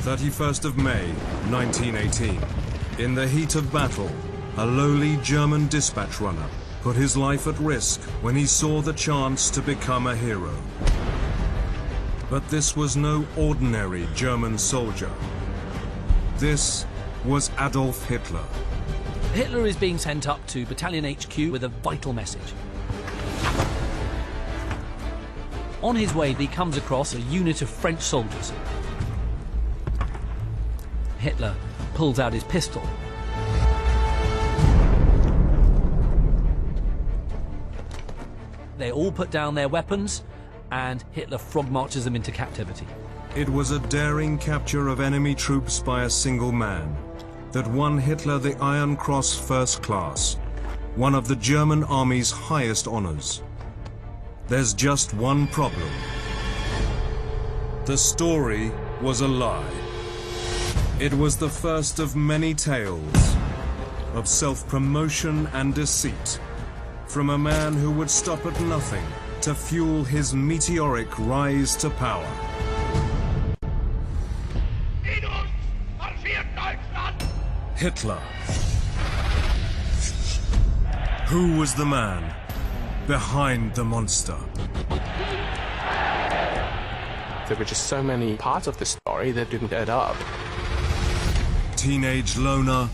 31st of May, 1918. In the heat of battle, a lowly German dispatch runner put his life at risk when he saw the chance to become a hero. But this was no ordinary German soldier. This was Adolf Hitler. Hitler is being sent up to Battalion HQ with a vital message. On his way, he comes across a unit of French soldiers. Hitler pulls out his pistol. They all put down their weapons, and Hitler frog marches them into captivity. It was a daring capture of enemy troops by a single man that won Hitler the Iron Cross First Class, one of the German army's highest honors. There's just one problem. The story was a lie. It was the first of many tales of self-promotion and deceit from a man who would stop at nothing to fuel his meteoric rise to power. Hitler. Who was the man behind the monster? There were just so many parts of the story that didn't add up. Teenage loner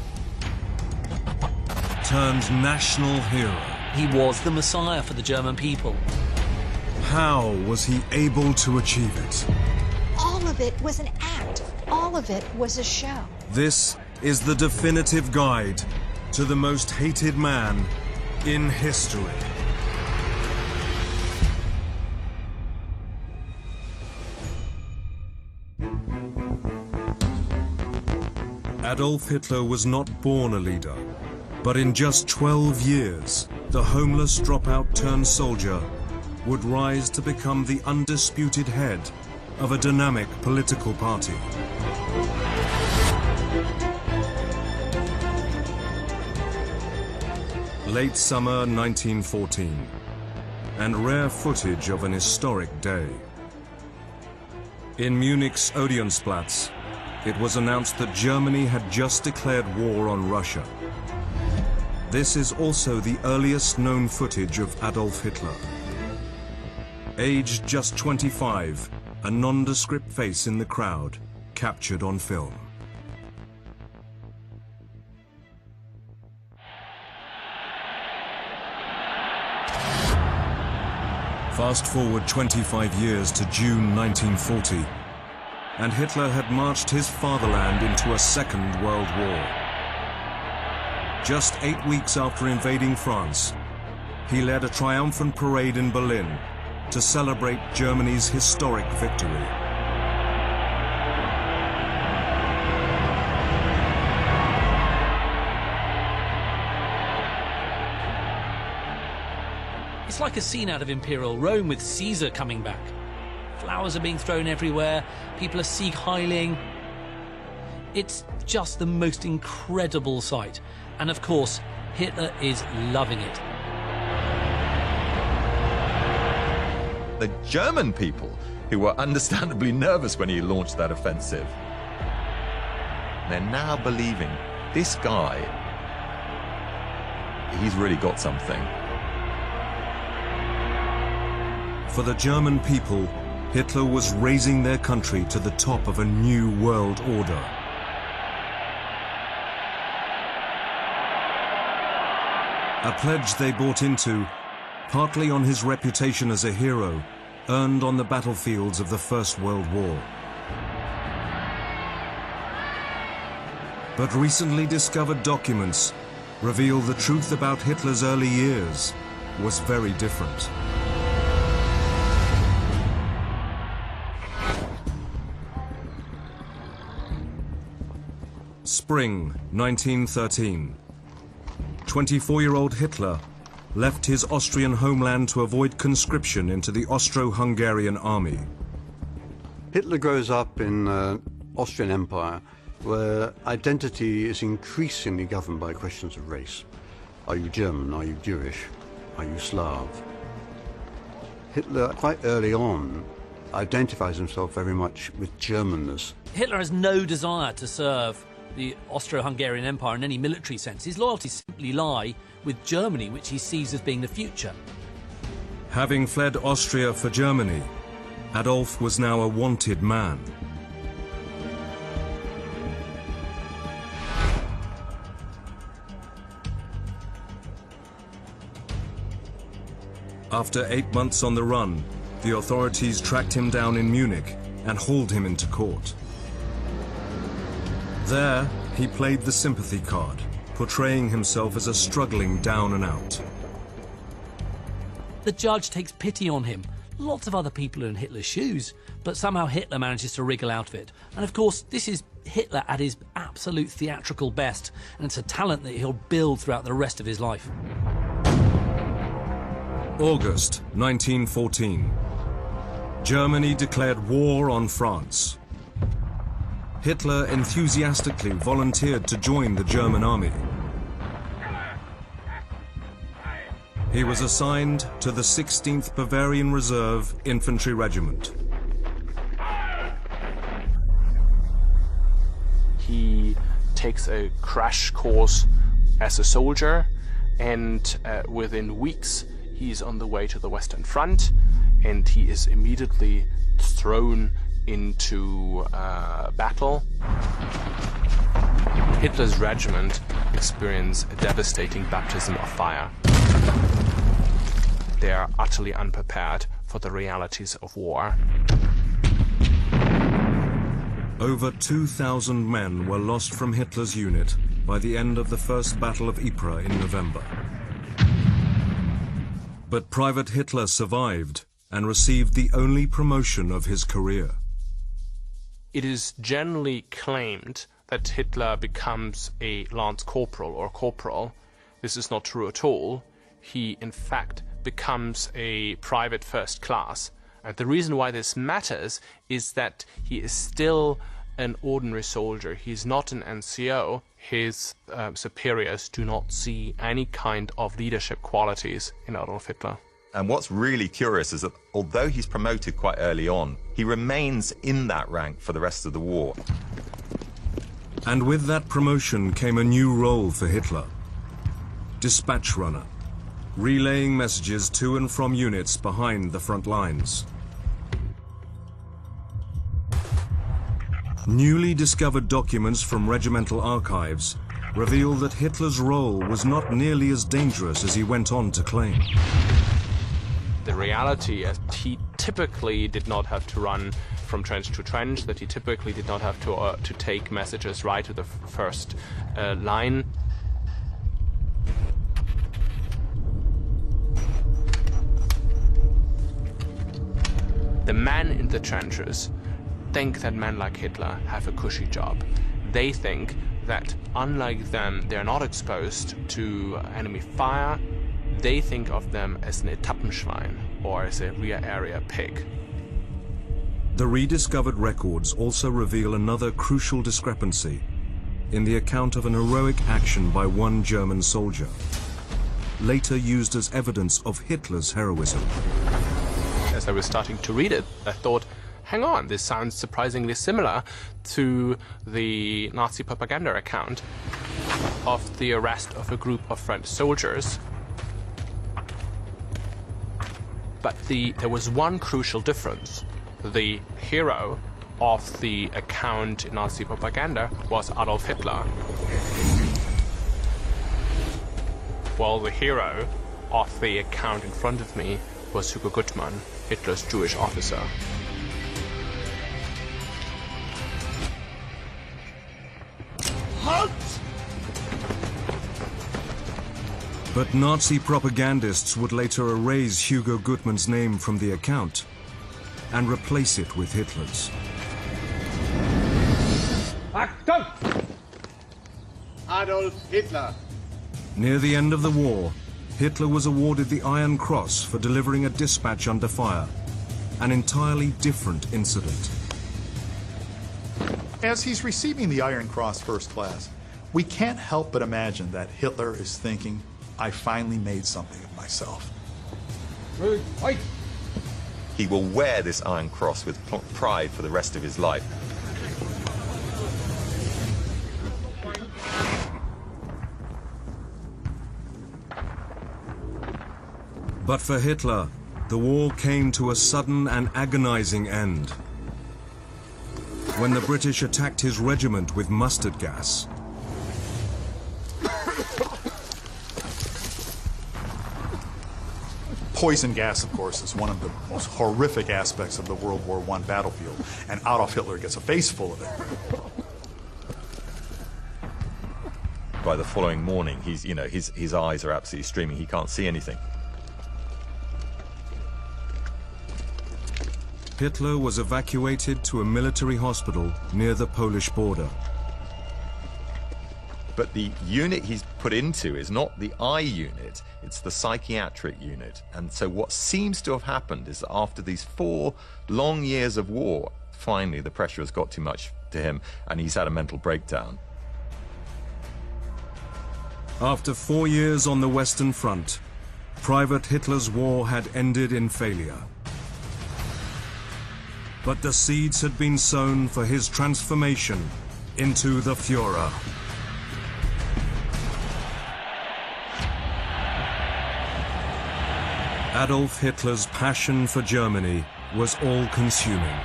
turned national hero. He was the Messiah for the German people. How was he able to achieve it? All of it was an act. All of it was a show. This is the definitive guide to the most hated man in history. Adolf Hitler was not born a leader, but in just 12 years, the homeless dropout-turned-soldier would rise to become the undisputed head of a dynamic political party. Late summer 1914, and rare footage of an historic day. In Munich's Odeonsplatz, it was announced that Germany had just declared war on Russia. This is also the earliest known footage of Adolf Hitler. Aged just 25, a nondescript face in the crowd, captured on film. Fast forward 25 years to June 1940, and Hitler had marched his fatherland into a Second World War. Just 8 weeks after invading France, he led a triumphant parade in Berlin to celebrate Germany's historic victory. It's like a scene out of Imperial Rome with Caesar coming back. Flowers are being thrown everywhere, people are Sieg Heiling. It's just the most incredible sight. And of course, Hitler is loving it. The German people, who were understandably nervous when he launched that offensive, they're now believing this guy, he's really got something. For the German people, Hitler was raising their country to the top of a new world order. A pledge they bought into, partly on his reputation as a hero, earned on the battlefields of the First World War. But recently discovered documents reveal the truth about Hitler's early years was very different. Spring 1913. 24-year-old Hitler left his Austrian homeland to avoid conscription into the Austro-Hungarian army. Hitler grows up in the Austrian Empire, where identity is increasingly governed by questions of race. Are you German? Are you Jewish? Are you Slav? Hitler, quite early on, identifies himself very much with Germanness. Hitler has no desire to serve the Austro-Hungarian Empire in any military sense. His loyalties simply lie with Germany, which he sees as being the future. Having fled Austria for Germany, Adolf was now a wanted man. After 8 months on the run, the authorities tracked him down in Munich and hauled him into court. There, he played the sympathy card, portraying himself as a struggling down and out. The judge takes pity on him. Lots of other people are in Hitler's shoes, but somehow Hitler manages to wriggle out of it. And of course, this is Hitler at his absolute theatrical best, and it's a talent that he'll build throughout the rest of his life. August 1914. Germany declared war on France. Hitler enthusiastically volunteered to join the German army. He was assigned to the 16th Bavarian Reserve Infantry Regiment. He takes a crash course as a soldier, and within weeks he's on the way to the Western Front, and he is immediately thrown into battle. Hitler's regiment experienced a devastating baptism of fire. They are utterly unprepared for the realities of war. Over 2,000 men were lost from Hitler's unit by the end of the First Battle of Ypres in November. But Private Hitler survived and received the only promotion of his career. It is generally claimed that Hitler becomes a lance corporal or corporal. This is not true at all. He, in fact, becomes a private first class. And the reason why this matters is that he is still an ordinary soldier. He's not an NCO. His superiors do not see any kind of leadership qualities in Adolf Hitler. And what's really curious is that although he's promoted quite early on, he remains in that rank for the rest of the war. And with that promotion came a new role for Hitler: dispatch runner, relaying messages to and from units behind the front lines. Newly discovered documents from regimental archives reveal that Hitler's role was not nearly as dangerous as he went on to claim. The reality is he typically did not have to run from trench to trench, that he typically did not have to take messages right to the first line. The men in the trenches think that men like Hitler have a cushy job. They think that, unlike them, they're not exposed to enemy fire. They think of them as an Etappenschwein, or as a rear area pig. The rediscovered records also reveal another crucial discrepancy in the account of an heroic action by one German soldier, later used as evidence of Hitler's heroism. As I was starting to read it, I thought, hang on, this sounds surprisingly similar to the Nazi propaganda account of the arrest of a group of French soldiers. But there was one crucial difference. The hero of the account in Nazi propaganda was Adolf Hitler, while the hero of the account in front of me was Hugo Gutmann, Hitler's Jewish officer. Halt! But Nazi propagandists would later erase Hugo Gutmann's name from the account and replace it with Hitler's. Achtung! Adolf Hitler. Near the end of the war, Hitler was awarded the Iron Cross for delivering a dispatch under fire, an entirely different incident. As he's receiving the Iron Cross First Class, we can't help but imagine that Hitler is thinking, I finally made something of myself. He will wear this Iron Cross with pride for the rest of his life. But for Hitler, the war came to a sudden and agonizing end. When the British attacked his regiment with mustard gas. Poison gas, of course, is one of the most horrific aspects of the World War I battlefield, and Adolf Hitler gets a face full of it. By the following morning, his eyes are absolutely streaming. He can't see anything. Hitler was evacuated to a military hospital near the Polish border. But the unit he's put into is not the eye unit, it's the psychiatric unit. And so what seems to have happened is that after these 4 long years of war, finally the pressure has got too much to him and he's had a mental breakdown. After 4 years on the Western Front, Private Hitler's war had ended in failure. But the seeds had been sown for his transformation into the Führer. Adolf Hitler's passion for Germany was all-consuming.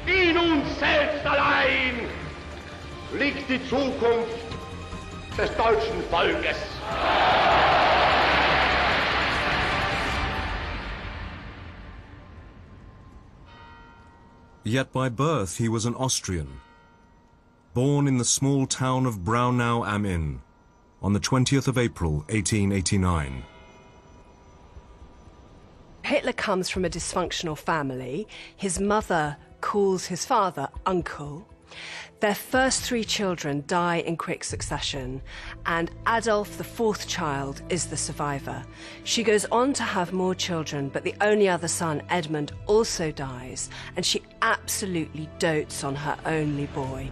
In uns selbst allein liegt die Zukunft des deutschen Volkes. Yet by birth he was an Austrian, born in the small town of Braunau am Inn on the 20th of April, 1889. Hitler comes from a dysfunctional family. His mother calls his father uncle. Their first 3 children die in quick succession, and Adolf, the 4th child, is the survivor. She goes on to have more children, but the only other son, Edmund, also dies, and she absolutely dotes on her only boy.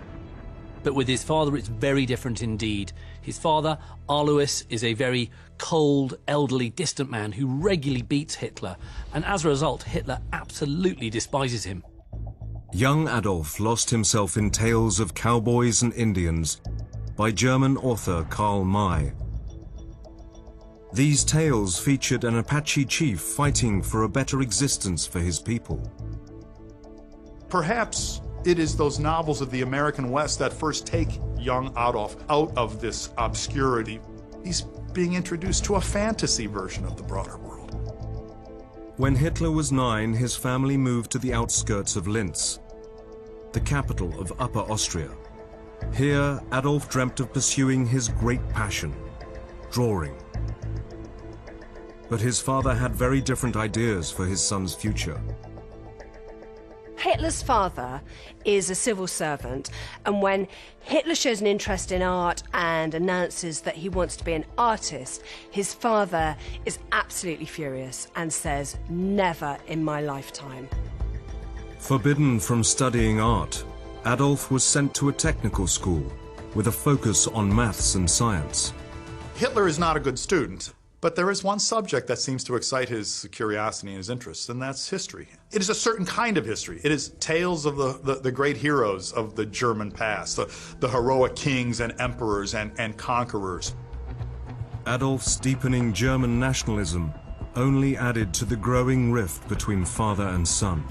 But with his father, it's very different indeed. His father, Alois, is a very cold, elderly, distant man who regularly beats Hitler, and as a result, Hitler absolutely despises him. Young Adolf lost himself in tales of cowboys and Indians by German author Karl May. These tales featured an Apache chief fighting for a better existence for his people. Perhaps it is those novels of the American West that first take young Adolf out of this obscurity. He's being introduced to a fantasy version of the broader world. When Hitler was 9, his family moved to the outskirts of Linz, the capital of Upper Austria. Here, Adolf dreamt of pursuing his great passion, drawing. But his father had very different ideas for his son's future. Hitler's father is a civil servant, and when Hitler shows an interest in art and announces that he wants to be an artist, his father is absolutely furious and says, "Never in my lifetime." Forbidden from studying art, Adolf was sent to a technical school with a focus on maths and science. Hitler is not a good student, but there is one subject that seems to excite his curiosity and his interest, and that's history. It is a certain kind of history. It is tales of the great heroes of the German past, the heroic kings and emperors and conquerors. Adolf's deepening German nationalism only added to the growing rift between father and son.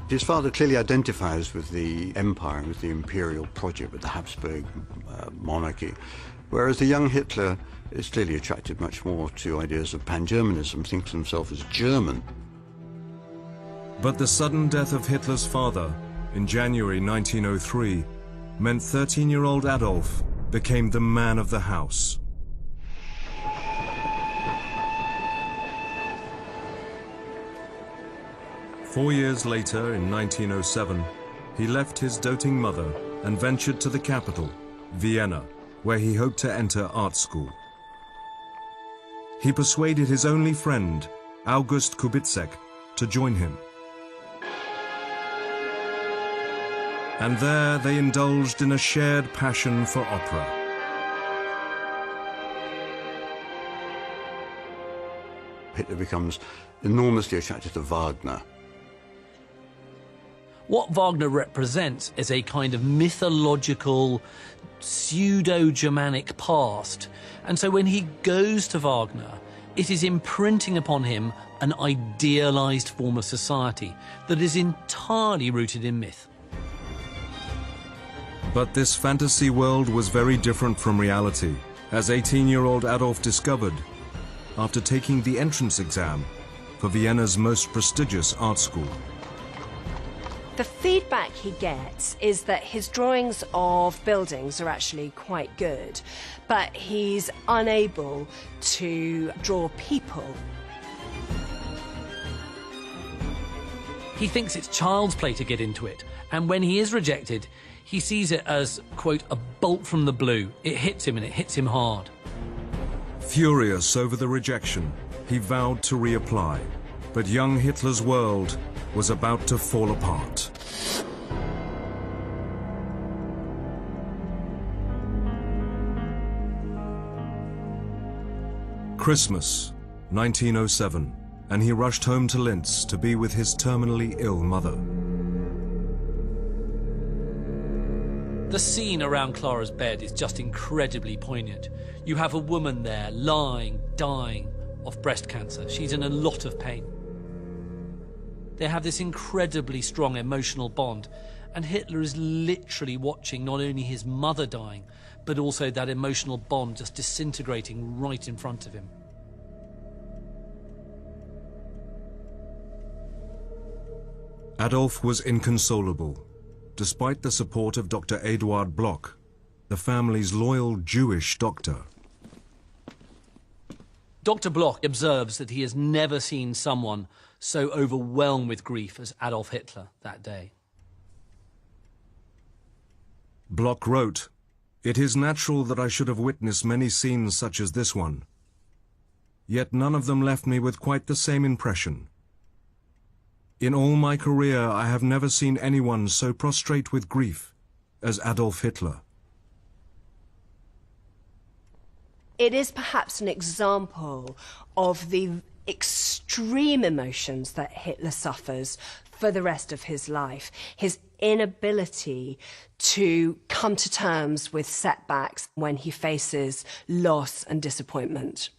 His father clearly identifies with the empire, with the imperial project, with the Habsburg monarchy, whereas the young Hitler is clearly attracted much more to ideas of pan-Germanism, thinks of himself as German. But the sudden death of Hitler's father in January 1903 meant 13-year-old Adolf became the man of the house. Four years later, in 1907, he left his doting mother and ventured to the capital, Vienna, where he hoped to enter art school. He persuaded his only friend, August Kubitschek, to join him. And there they indulged in a shared passion for opera. Hitler becomes enormously attracted to Wagner. What Wagner represents is a kind of mythological, pseudo-Germanic past. And so when he goes to Wagner, it is imprinting upon him an idealized form of society that is entirely rooted in myth. But this fantasy world was very different from reality, as 18-year-old Adolf discovered after taking the entrance exam for Vienna's most prestigious art school. The feedback he gets is that his drawings of buildings are actually quite good, but he's unable to draw people. He thinks it's child's play to get into it, and when he is rejected, he sees it as, quote, a bolt from the blue. It hits him, and it hits him hard. Furious over the rejection, he vowed to reapply, but young Hitler's world was about to fall apart. Christmas, 1907, and he rushed home to Linz to be with his terminally ill mother. The scene around Clara's bed is just incredibly poignant. You have a woman there lying, dying of breast cancer. She's in a lot of pain. They have this incredibly strong emotional bond, and Hitler is literally watching not only his mother dying, but also that emotional bond just disintegrating right in front of him. Adolf was inconsolable, despite the support of Dr. Eduard Bloch, the family's loyal Jewish doctor. Dr. Bloch observes that he has never seen someone so overwhelmed with grief as Adolf Hitler that day. Bloch wrote, "It is natural that I should have witnessed many scenes such as this one. Yet none of them left me with quite the same impression. In all my career, I have never seen anyone so prostrate with grief as Adolf Hitler." It is perhaps an example of the extreme emotions that Hitler suffers for the rest of his life. His inability to come to terms with setbacks when he faces loss and disappointment.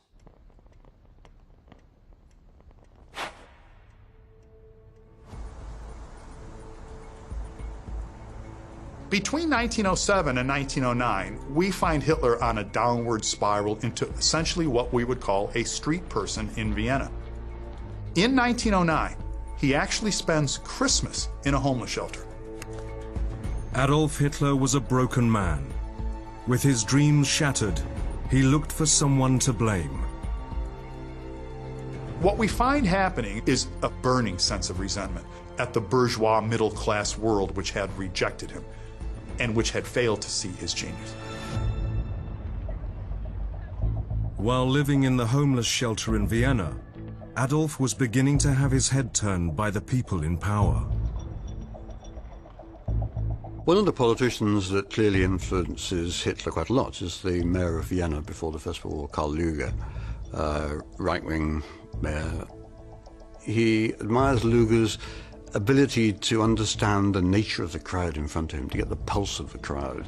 Between 1907 and 1909, we find Hitler on a downward spiral into essentially what we would call a street person in Vienna. In 1909, he actually spends Christmas in a homeless shelter. Adolf Hitler was a broken man. With his dreams shattered, he looked for someone to blame. What we find happening is a burning sense of resentment at the bourgeois middle-class world which had rejected him and which had failed to see his genius. While living in the homeless shelter in Vienna, Adolf was beginning to have his head turned by the people in power. One of the politicians that clearly influences Hitler quite a lot is the mayor of Vienna before the First World War, Karl Lueger, right-wing mayor. He admires Lueger's ability to understand the nature of the crowd in front of him, to get the pulse of the crowd.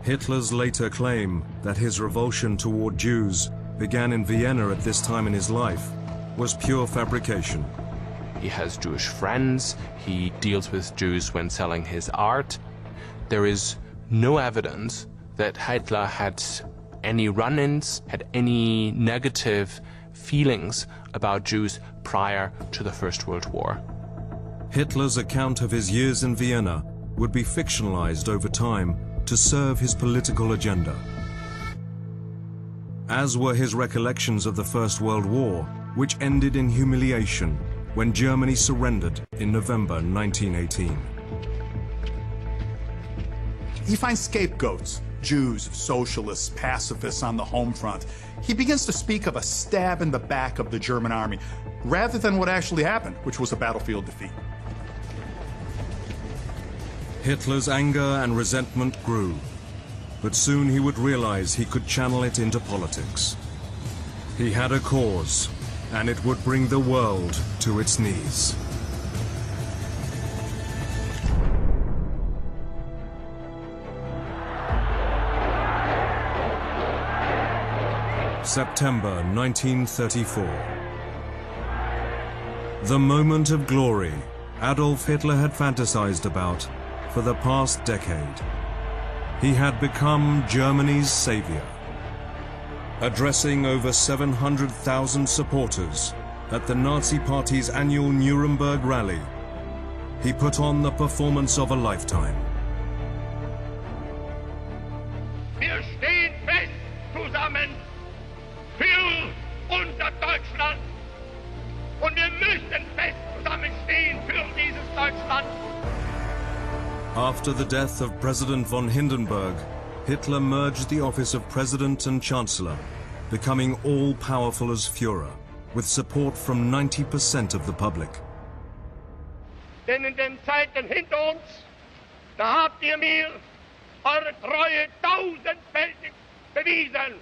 Hitler's later claim that his revulsion toward Jews began in Vienna at this time in his life was pure fabrication. He has Jewish friends, he deals with Jews when selling his art. There is no evidence that Hitler had any run-ins, had any negative feelings about Jews prior to the First World War. Hitler's account of his years in Vienna would be fictionalized over time to serve his political agenda, as were his recollections of the First World War, which ended in humiliation when Germany surrendered in November 1918. He finds scapegoats, Jews, socialists, pacifists on the home front. He begins to speak of a stab in the back of the German army, rather than what actually happened, which was a battlefield defeat. Hitler's anger and resentment grew, but soon he would realize he could channel it into politics. He had a cause, and it would bring the world to its knees. September 1934. The moment of glory Adolf Hitler had fantasized about for the past decade. He had become Germany's savior. Addressing over 700,000 supporters at the Nazi Party's annual Nuremberg rally, he put on the performance of a lifetime. Wir stehen fest zusammen für unser Deutschland und wir müssen fest zusammenstehen für dieses Deutschland. After the death of President von Hindenburg, Hitler merged the office of President and Chancellor, becoming all-powerful as Führer, with support from 90% of the public. Denn in den Zeiten hinter uns, da habt ihr mir eure Treue tausendfältig bewiesen.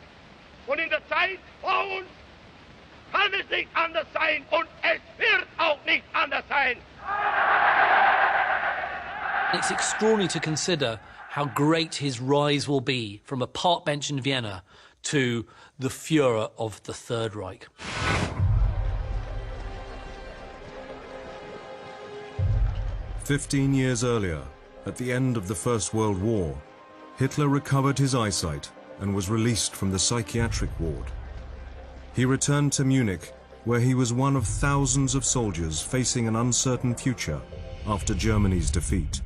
Und in der Zeit vor uns kann es nicht anders sein und es wird auch nicht anders sein. It's extraordinary to consider how great his rise will be from a park bench in Vienna to the Führer of the Third Reich. "15 years earlier, at the end of the First World War, Hitler recovered his eyesight and was released from the psychiatric ward. He returned to Munich, where he was one of thousands of soldiers facing an uncertain future after Germany's defeat.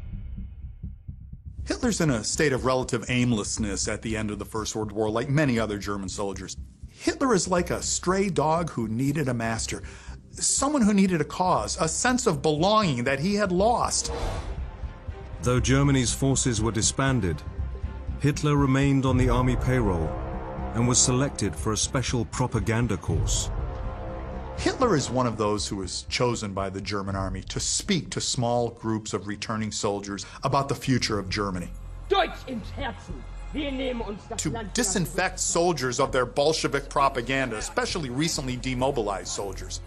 Hitler's in a state of relative aimlessness at the end of the First World War, like many other German soldiers. Hitler is like a stray dog who needed a master, someone who needed a cause, a sense of belonging that he had lost. Though Germany's forces were disbanded, Hitler remained on the army payroll and was selected for a special propaganda course. Hitler is one of those who was chosen by the German army to speak to small groups of returning soldiers about the future of Germany. To disinfect soldiers of their Bolshevik propaganda, especially recently demobilized soldiers.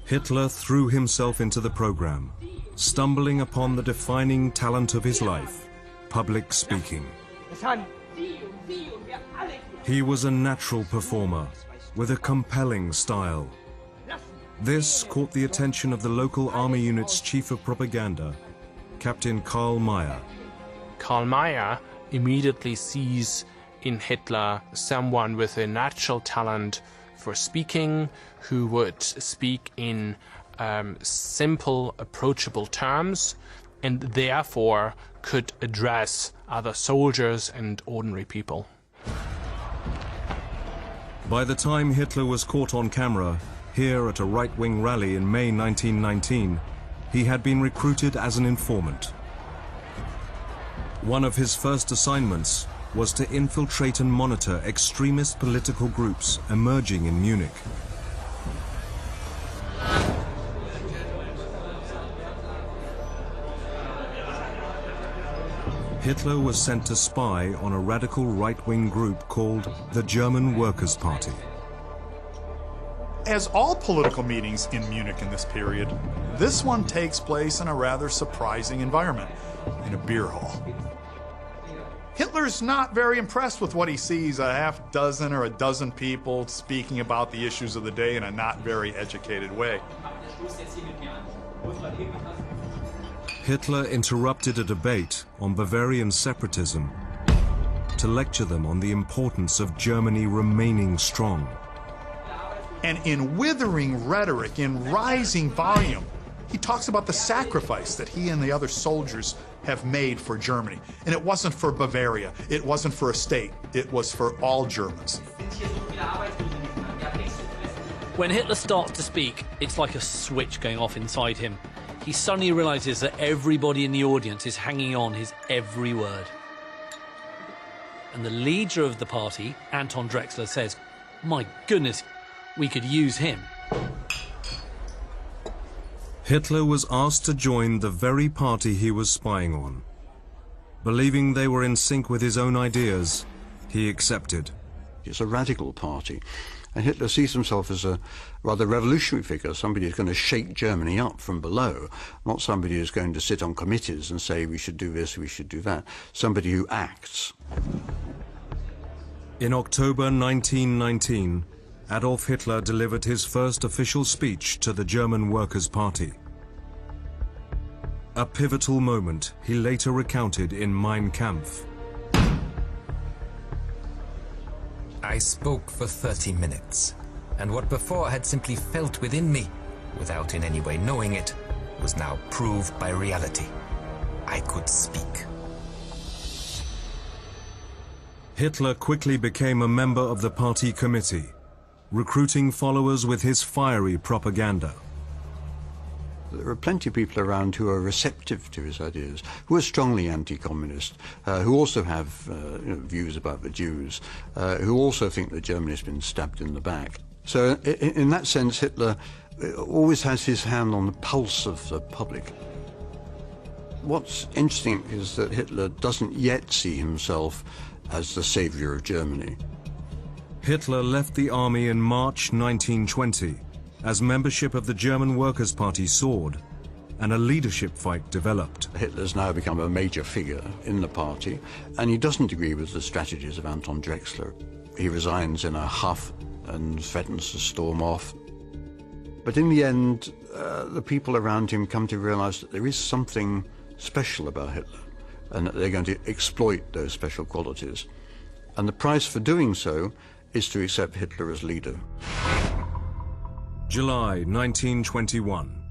Hitler threw himself into the program, stumbling upon the defining talent of his life, public speaking. He was a natural performer with a compelling style. This caught the attention of the local army unit's chief of propaganda, Captain Karl Mayer. Karl Mayer immediately sees in Hitler someone with a natural talent for speaking, who would speak in simple, approachable terms, and therefore could address other soldiers and ordinary people. By the time Hitler was caught on camera, here at a right-wing rally in May 1919, he had been recruited as an informant. One of his first assignments was to infiltrate and monitor extremist political groups emerging in Munich. Hitler was sent to spy on a radical right-wing group called the German Workers' Party. As all political meetings in Munich in this period, this one takes place in a rather surprising environment, in a beer hall. Hitler's not very impressed with what he sees, a half dozen or a dozen people speaking about the issues of the day in a not very educated way. Hitler interrupted a debate on Bavarian separatism to lecture them on the importance of Germany remaining strong. And in withering rhetoric, in rising volume, he talks about the sacrifice that he and the other soldiers have made for Germany. And it wasn't for Bavaria, it wasn't for a state, it was for all Germans. When Hitler starts to speak, it's like a switch going off inside him. He suddenly realizes that everybody in the audience is hanging on his every word. And the leader of the party, Anton Drexler, says, "My goodness, we could use him." Hitler was asked to join the very party he was spying on. Believing they were in sync with his own ideas, he accepted. It's a radical party, and Hitler sees himself as a rather revolutionary figure, somebody who's going to shake Germany up from below, not somebody who's going to sit on committees and say we should do this, we should do that, somebody who acts. In October 1919, Adolf Hitler delivered his first official speech to the German Workers' Party. A pivotal moment he later recounted in Mein Kampf. I spoke for 30 minutes, and what before had simply felt within me, without in any way knowing it, was now proved by reality. I could speak. Hitler quickly became a member of the party committee, recruiting followers with his fiery propaganda. There are plenty of people around who are receptive to his ideas, who are strongly anti-communist, who also have views about the Jews, who also think that Germany has been stabbed in the back. So in that sense, Hitler always has his hand on the pulse of the public. What's interesting is that Hitler doesn't yet see himself as the savior of Germany. Hitler left the army in March 1920 as membership of the German Workers' Party soared and a leadership fight developed. Hitler's now become a major figure in the party, and he doesn't agree with the strategies of Anton Drexler. He resigns in a huff and threatens to storm off. But in the end, the people around him come to realize that there is something special about Hitler, and that they're going to exploit those special qualities. And the price for doing so is to accept Hitler as leader. July 1921.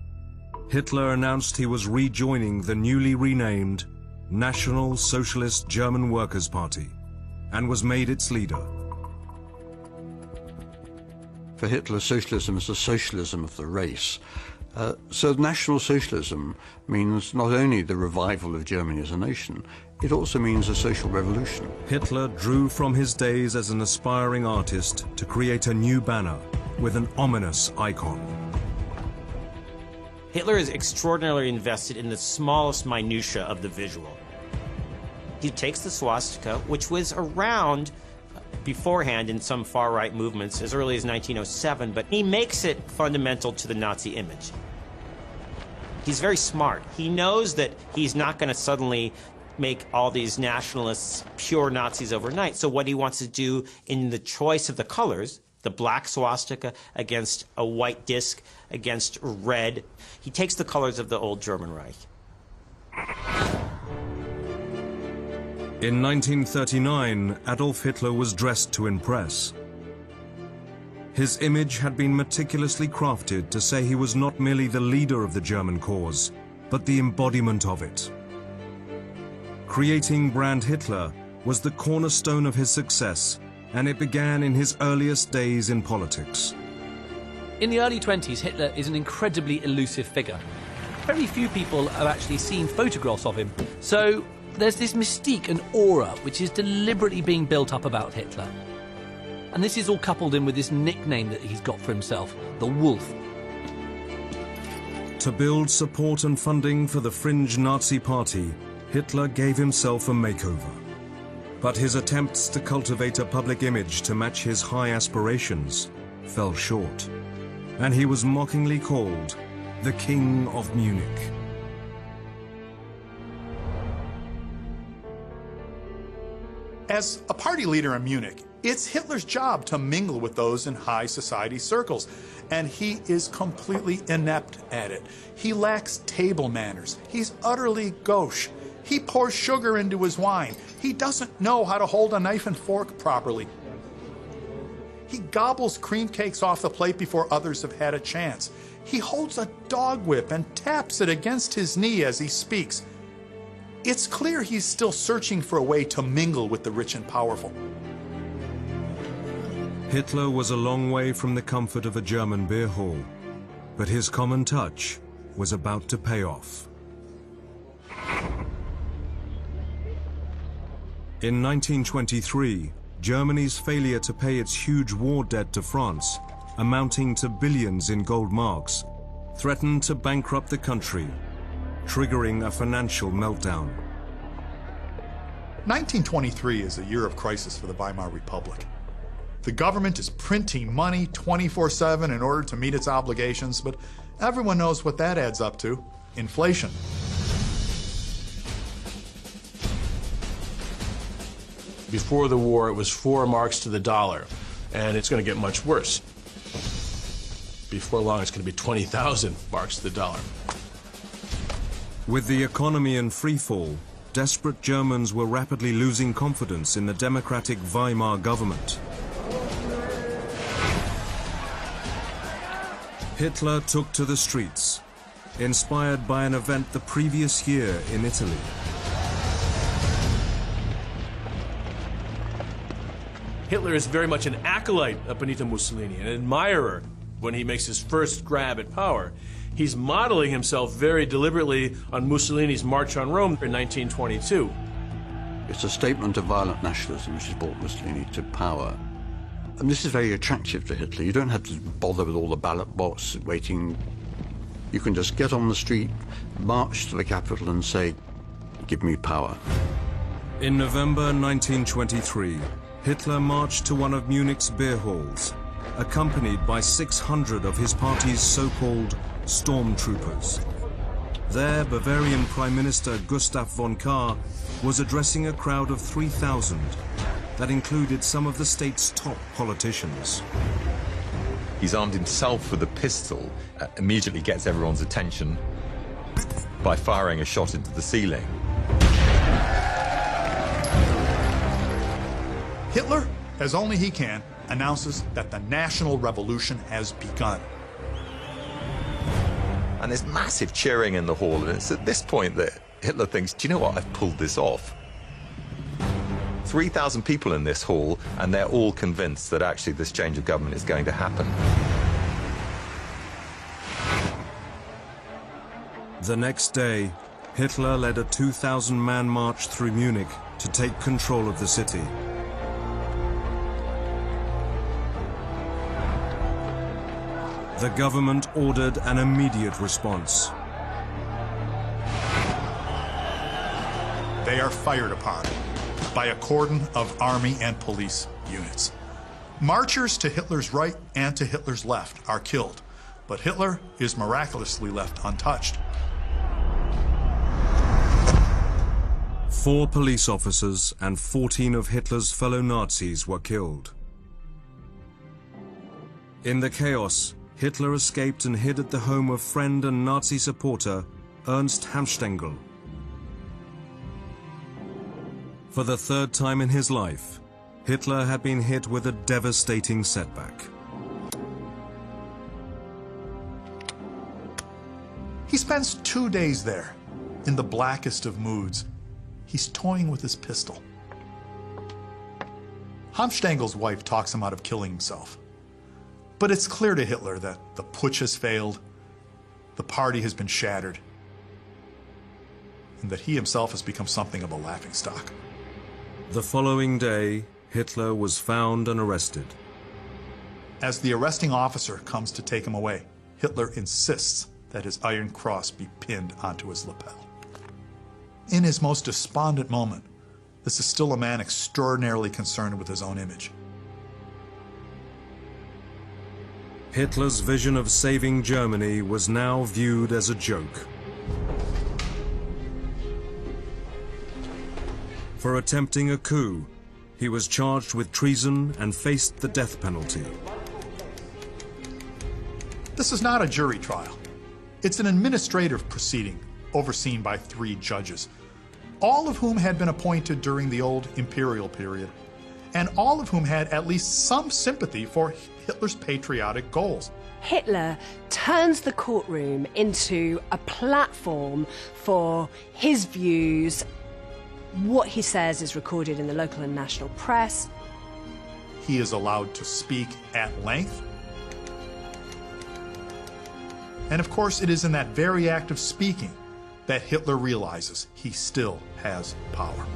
Hitler announced he was rejoining the newly renamed National Socialist German Workers' Party and was made its leader. For Hitler, socialism is the socialism of the race. So National Socialism means not only the revival of Germany as a nation, it also means a social revolution. Hitler drew from his days as an aspiring artist to create a new banner with an ominous icon. Hitler is extraordinarily invested in the smallest minutiae of the visual. He takes the swastika, which was around beforehand in some far-right movements as early as 1907, but he makes it fundamental to the Nazi image. He's very smart. He knows that he's not going to suddenly make all these nationalists pure Nazis overnight. So what he wants to do in the choice of the colors, the black swastika against a white disc against red, he takes the colors of the old German Reich. In 1939, Adolf Hitler was dressed to impress. His image had been meticulously crafted to say he was not merely the leader of the German cause, but the embodiment of it. Creating Brand Hitler was the cornerstone of his success, and it began in his earliest days in politics. In the early 20s, Hitler is an incredibly elusive figure. Very few people have actually seen photographs of him, so there's this mystique and aura which is deliberately being built up about Hitler. And this is all coupled in with this nickname that he's got for himself, the Wolf. To build support and funding for the fringe Nazi party, Hitler gave himself a makeover. But his attempts to cultivate a public image to match his high aspirations fell short, and he was mockingly called the King of Munich. As a party leader in Munich, it's Hitler's job to mingle with those in high society circles, and he is completely inept at it. He lacks table manners. He's utterly gauche. He pours sugar into his wine. He doesn't know how to hold a knife and fork properly. He gobbles cream cakes off the plate before others have had a chance. He holds a dog whip and taps it against his knee as he speaks. It's clear he's still searching for a way to mingle with the rich and powerful. Hitler was a long way from the comfort of a German beer hall, but his common touch was about to pay off. In 1923, Germany's failure to pay its huge war debt to France, amounting to billions in gold marks, threatened to bankrupt the country, triggering a financial meltdown. 1923 is a year of crisis for the Weimar Republic. The government is printing money 24/7 in order to meet its obligations, but everyone knows what that adds up to: inflation. Before the war, it was 4 marks to the dollar, and it's going to get much worse. Before long, it's going to be 20,000 marks to the dollar. With the economy in freefall, desperate Germans were rapidly losing confidence in the democratic Weimar government. Hitler took to the streets, inspired by an event the previous year in Italy. Hitler is very much an acolyte of Benito Mussolini, an admirer when he makes his first grab at power. He's modeling himself very deliberately on Mussolini's March on Rome in 1922. It's a statement of violent nationalism which has brought Mussolini to power. And this is very attractive to Hitler. You don't have to bother with all the ballot box waiting. You can just get on the street, march to the capital and say, give me power. In November 1923, Hitler marched to one of Munich's beer halls, accompanied by 600 of his party's so-called stormtroopers. There, Bavarian Prime Minister Gustav von Kahr was addressing a crowd of 3,000 that included some of the state's top politicians. He's armed himself with a pistol, immediately gets everyone's attention by firing a shot into the ceiling. Hitler, as only he can, announces that the national revolution has begun. And there's massive cheering in the hall, and it's at this point that Hitler thinks, do you know what, I've pulled this off. 3,000 people in this hall, and they're all convinced that actually this change of government is going to happen. The next day, Hitler led a 2,000-man march through Munich to take control of the city. The government ordered an immediate response. They are fired upon by a cordon of army and police units. Marchers to Hitler's right and to Hitler's left are killed, but Hitler is miraculously left untouched. 4 police officers and 14 of Hitler's fellow Nazis were killed. In the chaos, Hitler escaped and hid at the home of friend and Nazi supporter Ernst Hamstengel. For the 3rd time in his life, Hitler had been hit with a devastating setback. He spends 2 days there, in the blackest of moods. He's toying with his pistol. Hamstengel's wife talks him out of killing himself. But it's clear to Hitler that the putsch has failed, the party has been shattered, and that he himself has become something of a laughingstock. The following day, Hitler was found and arrested. As the arresting officer comes to take him away, Hitler insists that his Iron Cross be pinned onto his lapel. In his most despondent moment, this is still a man extraordinarily concerned with his own image. Hitler's vision of saving Germany was now viewed as a joke. For attempting a coup, he was charged with treason and faced the death penalty. This is not a jury trial. It's an administrative proceeding overseen by 3 judges, all of whom had been appointed during the old imperial period, and all of whom had at least some sympathy for Hitler's patriotic goals. Hitler turns the courtroom into a platform for his views. What he says is recorded in the local and national press. He is allowed to speak at length. And of course, it is in that very act of speaking that Hitler realizes he still has power.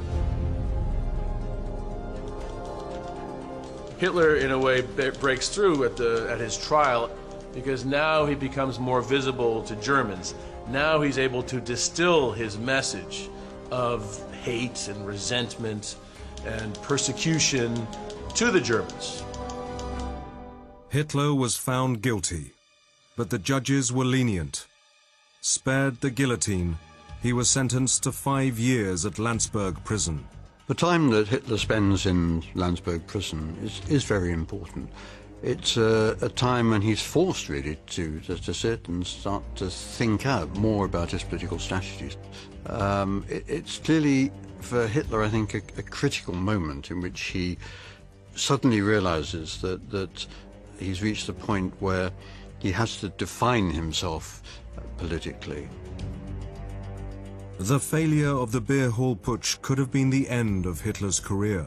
Hitler, in a way, breaks through at his trial because now he becomes more visible to Germans. Now he's able to distill his message of hate and resentment and persecution to the Germans. Hitler was found guilty, but the judges were lenient. Spared the guillotine, he was sentenced to 5 years at Landsberg prison. The time that Hitler spends in Landsberg prison is very important. It's a time when he's forced, really, to sit and start to think out more about his political strategies. It's clearly, for Hitler, I think, a critical moment in which he suddenly realizes that he's reached a point where he has to define himself politically. The failure of the beer hall putsch could have been the end of Hitler's career.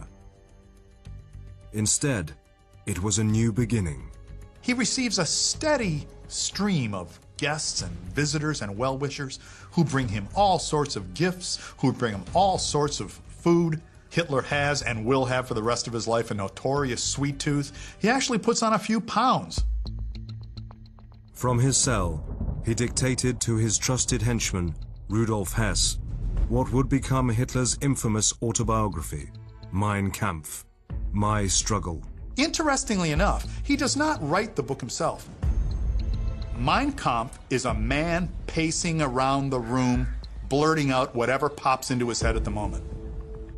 Instead, it was a new beginning. He receives a steady stream of guests and visitors and well-wishers who bring him all sorts of gifts, who bring him all sorts of food. Hitler has and will have for the rest of his life a notorious sweet tooth. He actually puts on a few pounds. From his cell, he dictated to his trusted henchman, Rudolf Hess, what would become Hitler's infamous autobiography, Mein Kampf, My Struggle. Interestingly enough, he does not write the book himself. Mein Kampf is a man pacing around the room, blurting out whatever pops into his head at the moment.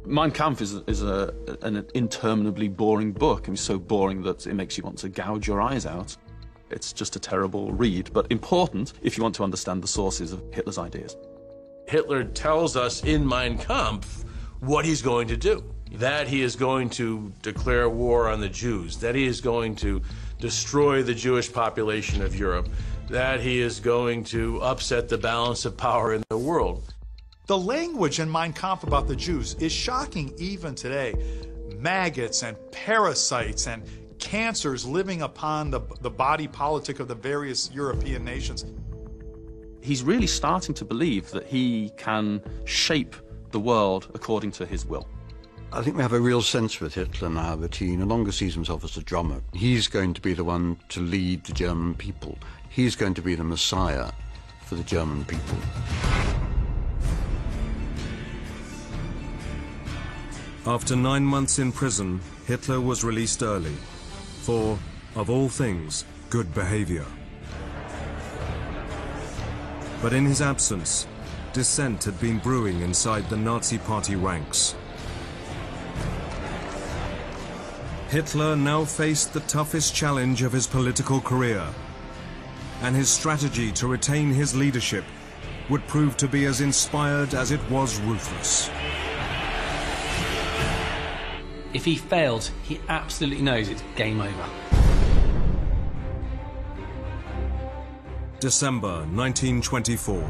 Mein Kampf is an interminably boring book. I mean, so boring that it makes you want to gouge your eyes out. It's just a terrible read, but important if you want to understand the sources of Hitler's ideas. Hitler tells us in Mein Kampf what he's going to do. That he is going to declare war on the Jews, that he is going to destroy the Jewish population of Europe, that he is going to upset the balance of power in the world. The language in Mein Kampf about the Jews is shocking even today. Maggots and parasites and cancers living upon the body politic of the various European nations. He's really starting to believe that he can shape the world according to his will. I think we have a real sense with Hitler now that he no longer sees himself as a drummer. He's going to be the one to lead the German people. He's going to be the Messiah for the German people. After 9 months in prison, Hitler was released early for, of all things, good behavior. But in his absence, dissent had been brewing inside the Nazi Party ranks. Hitler now faced the toughest challenge of his political career, and his strategy to retain his leadership would prove to be as inspired as it was ruthless. If he fails, he absolutely knows it's game over. December 1924.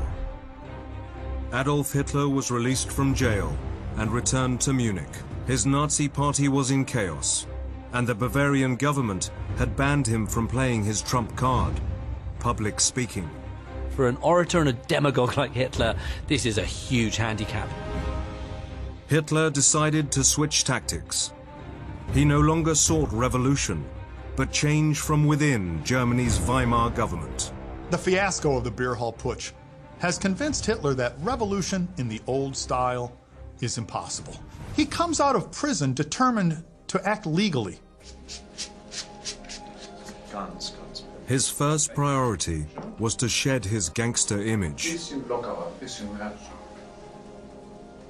Adolf Hitler was released from jail and returned to Munich. His Nazi party was in chaos, and the Bavarian government had banned him from playing his trump card, public speaking. For an orator and a demagogue like Hitler, this is a huge handicap. Hitler decided to switch tactics. He no longer sought revolution, but change from within Germany's Weimar government. The fiasco of the beer hall putsch has convinced Hitler that revolution in the old style is impossible. He comes out of prison determined to act legally. His first priority was to shed his gangster image.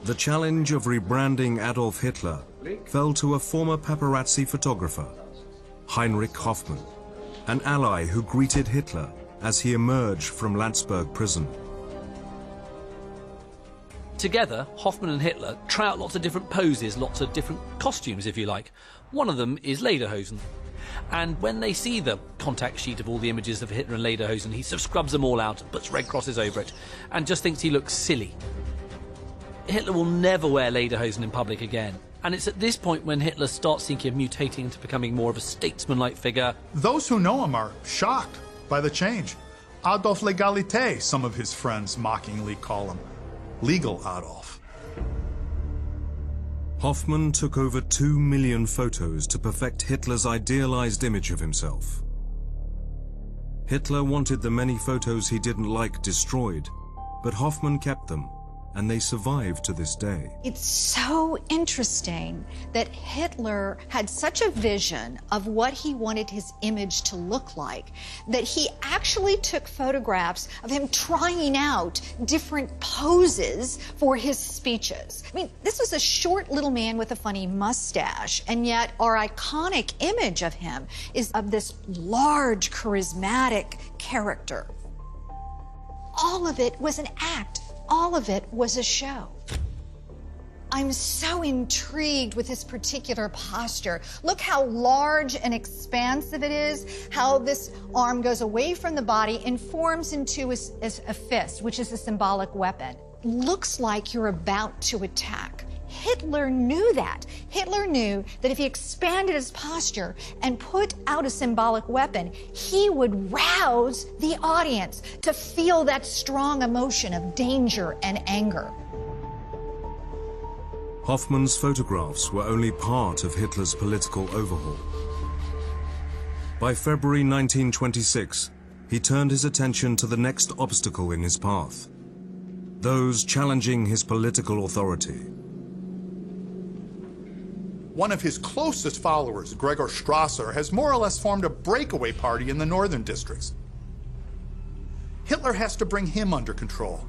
The challenge of rebranding Adolf Hitler fell to a former paparazzi photographer, Heinrich Hoffmann, an ally who greeted Hitler as he emerged from Landsberg prison. Together, Hoffmann and Hitler try out lots of different poses, lots of different costumes, if you like. One of them is Lederhosen. And when they see the contact sheet of all the images of Hitler and Lederhosen, he sort of scrubs them all out, puts red crosses over it, and just thinks he looks silly. Hitler will never wear Lederhosen in public again. And it's at this point when Hitler starts thinking of mutating into becoming more of a statesman-like figure. Those who know him are shocked by the change. Adolf Legalité, some of his friends mockingly call him. Legal Adolf. Hoffmann took over 2 million photos to perfect Hitler's idealized image of himself. Hitler wanted the many photos he didn't like destroyed, but Hoffmann kept them and they survive to this day. It's so interesting that Hitler had such a vision of what he wanted his image to look like that he actually took photographs of him trying out different poses for his speeches. I mean, this was a short little man with a funny mustache, and yet our iconic image of him is of this large, charismatic character. All of it was an act. All of it was a show. I'm so intrigued with this particular posture. Look how large and expansive it is, how this arm goes away from the body and forms into a fist, which is a symbolic weapon. Looks like you're about to attack. Hitler knew that. Hitler knew that if he expanded his posture and put out a symbolic weapon, he would rouse the audience to feel that strong emotion of danger and anger. Hoffmann's photographs were only part of Hitler's political overhaul. By February 1926, he turned his attention to the next obstacle in his path, those challenging his political authority. One of his closest followers, Gregor Strasser, has more or less formed a breakaway party in the northern districts. Hitler has to bring him under control.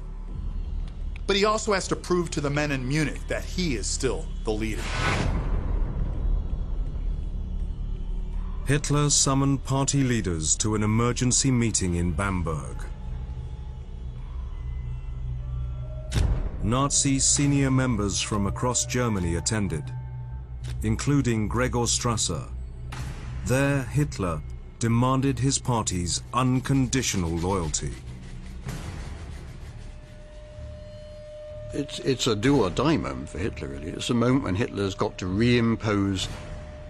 But he also has to prove to the men in Munich that he is still the leader. Hitler summoned party leaders to an emergency meeting in Bamberg. Nazi senior members from across Germany attended, including Gregor Strasser. There, Hitler demanded his party's unconditional loyalty. It's a do-or-die moment for Hitler, really. It's a moment when Hitler's got to reimpose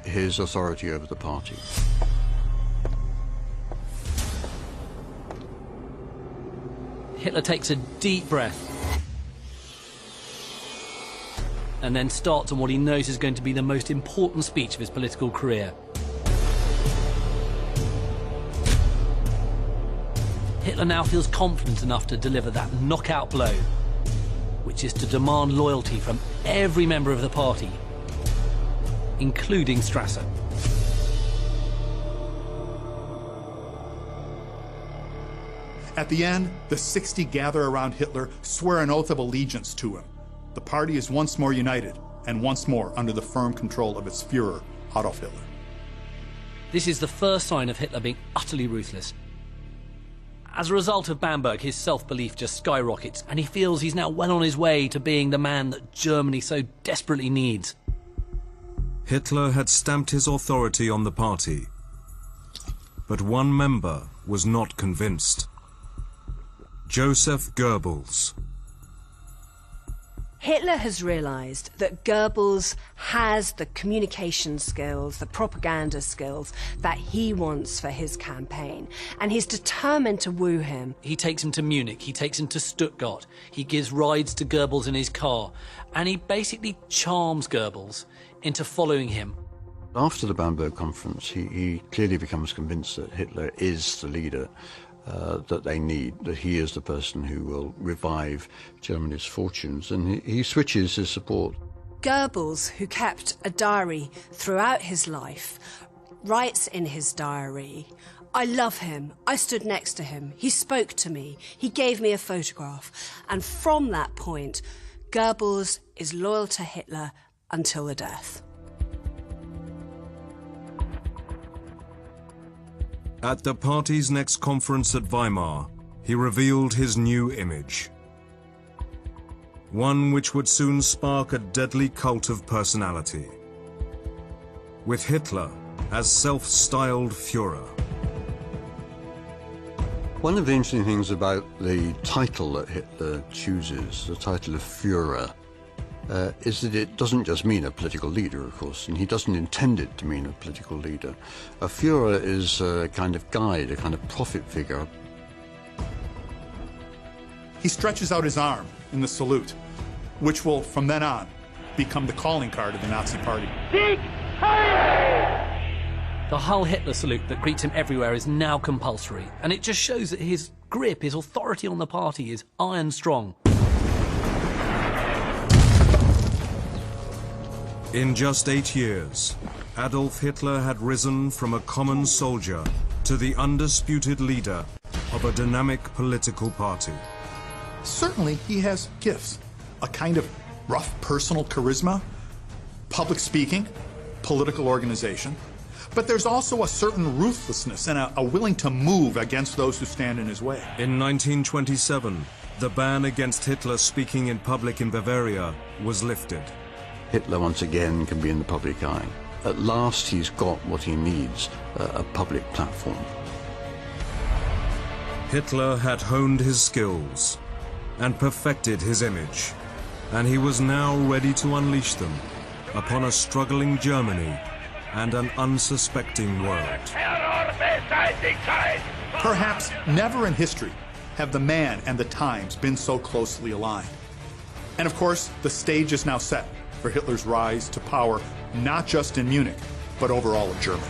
his authority over the party. Hitler takes a deep breath and then starts on what he knows is going to be the most important speech of his political career. Hitler now feels confident enough to deliver that knockout blow, which is to demand loyalty from every member of the party, including Strasser. At the end, the 60 gather around Hitler, swear an oath of allegiance to him. The party is once more united, and once more under the firm control of its Führer, Adolf Hitler. This is the first sign of Hitler being utterly ruthless. As a result of Bamberg, his self-belief just skyrockets, and he feels he's now well on his way to being the man that Germany so desperately needs. Hitler had stamped his authority on the party, but one member was not convinced. Joseph Goebbels. Hitler has realised that Goebbels has the communication skills, the propaganda skills that he wants for his campaign, and he's determined to woo him. He takes him to Munich, he takes him to Stuttgart, he gives rides to Goebbels in his car, and he basically charms Goebbels into following him. After the Bamberg conference, he clearly becomes convinced that Hitler is the leader that they need, that he is the person who will revive Germany's fortunes, and he switches his support. Goebbels, who kept a diary throughout his life, writes in his diary, "I love him. I stood next to him. He spoke to me. He gave me a photograph." And from that point, Goebbels is loyal to Hitler until the death. At the party's next conference at Weimar, he revealed his new image. One which would soon spark a deadly cult of personality, with Hitler as self-styled Führer. One of the interesting things about the title that Hitler chooses, the title of Führer, is that it doesn't just mean a political leader, of course, and he doesn't intend it to mean a political leader. A Führer is a kind of guide, a kind of prophet figure. He stretches out his arm in the salute, which will, from then on, become the calling card of the Nazi Party. The Heil Hitler salute that greets him everywhere is now compulsory, and it just shows that his grip, his authority on the party is iron strong. In just 8 years, Adolf Hitler had risen from a common soldier to the undisputed leader of a dynamic political party. Certainly, he has gifts. A kind of rough personal charisma, public speaking, political organization. But there's also a certain ruthlessness and a willing to move against those who stand in his way. In 1927, the ban against Hitler speaking in public in Bavaria was lifted. Hitler once again can be in the public eye. At last he's got what he needs, a public platform. Hitler had honed his skills and perfected his image, and he was now ready to unleash them upon a struggling Germany and an unsuspecting world. Perhaps never in history have the man and the times been so closely aligned. And of course, the stage is now set for Hitler's rise to power, not just in Munich, but over all of Germany.